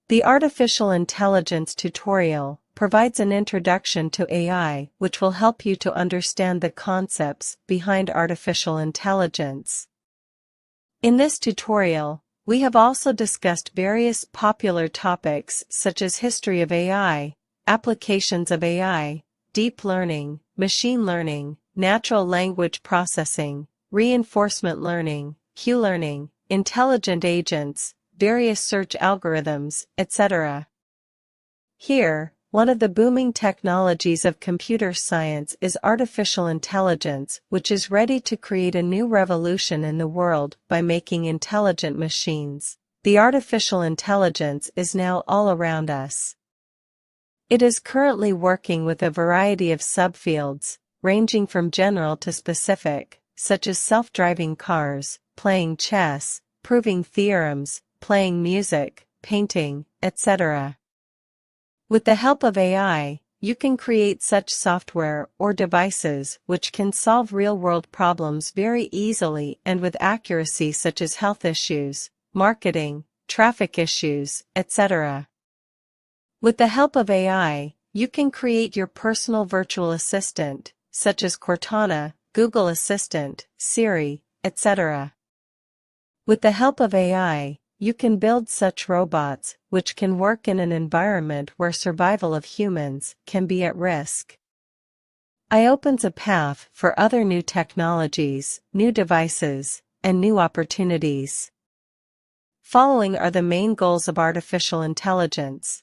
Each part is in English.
The Artificial Intelligence tutorial provides an introduction to AI which will help you to understand the concepts behind artificial intelligence. In this tutorial, we have also discussed various popular topics such as history of AI, applications of AI, deep learning, machine learning, natural language processing, reinforcement learning, Q-learning, intelligent agents, various search algorithms, etc. Here, one of the booming technologies of computer science is artificial intelligence, which is ready to create a new revolution in the world by making intelligent machines. The artificial intelligence is now all around us. It is currently working with a variety of subfields, ranging from general to specific, such as self-driving cars, playing chess, proving theorems, playing music, painting, etc. With the help of AI, you can create such software or devices which can solve real-world problems very easily and with accuracy, such as health issues, marketing, traffic issues, etc. With the help of AI, you can create your personal virtual assistant, such as Cortana, Google Assistant, Siri, etc. With the help of AI, you can build such robots which can work in an environment where survival of humans can be at risk. AI opens a path for other new technologies, new devices, and new opportunities. Following are the main goals of artificial intelligence.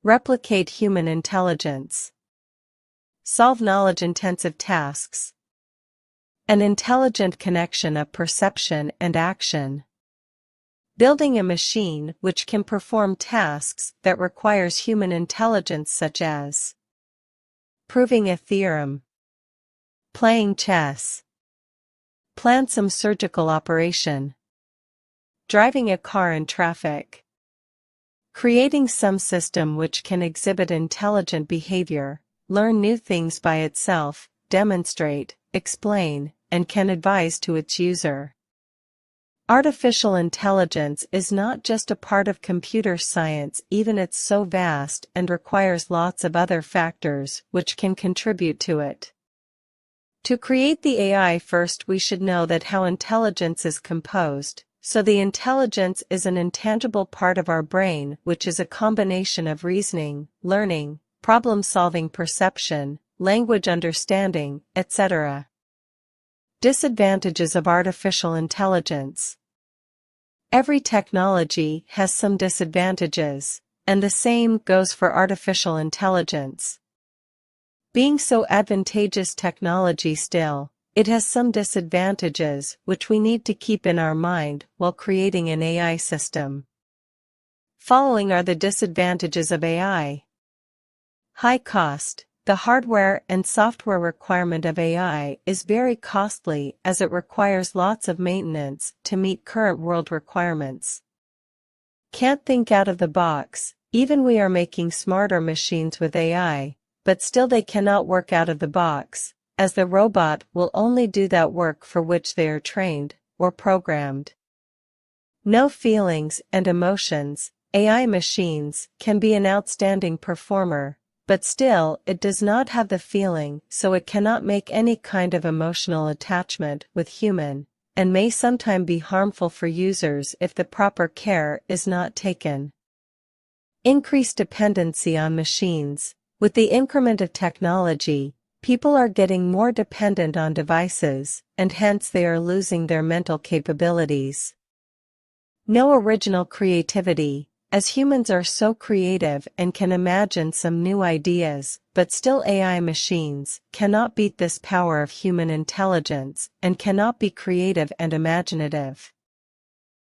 Replicate human intelligence. Solve knowledge-intensive tasks. An intelligent connection of perception and action. Building a machine which can perform tasks that requires human intelligence, such as proving a theorem, playing chess, plan some surgical operation, driving a car in traffic, creating some system which can exhibit intelligent behavior, learn new things by itself, demonstrate, explain, and can advise to its user. Artificial intelligence is not just a part of computer science, even it's so vast and requires lots of other factors which can contribute to it. To create the AI, first we should know that how intelligence is composed. So the intelligence is an intangible part of our brain which is a combination of reasoning, learning, problem-solving, perception, language understanding, etc. Disadvantages of artificial intelligence. Every technology has some disadvantages, and the same goes for artificial intelligence. Being so advantageous technology, still, it has some disadvantages which we need to keep in our mind while creating an AI system. Following are the disadvantages of AI. High cost. The hardware and software requirement of AI is very costly, as it requires lots of maintenance to meet current world requirements. Can't think out of the box. Even we are making smarter machines with AI, but still they cannot work out of the box, as the robot will only do that work for which they are trained or programmed. No feelings and emotions. AI machines can be an outstanding performer, but still it does not have the feeling, so it cannot make any kind of emotional attachment with human, and may sometimes be harmful for users if the proper care is not taken. Increased dependency on machines. With the increment of technology, people are getting more dependent on devices, and hence they are losing their mental capabilities. No original creativity. As humans are so creative and can imagine some new ideas, but still AI machines cannot beat this power of human intelligence and cannot be creative and imaginative.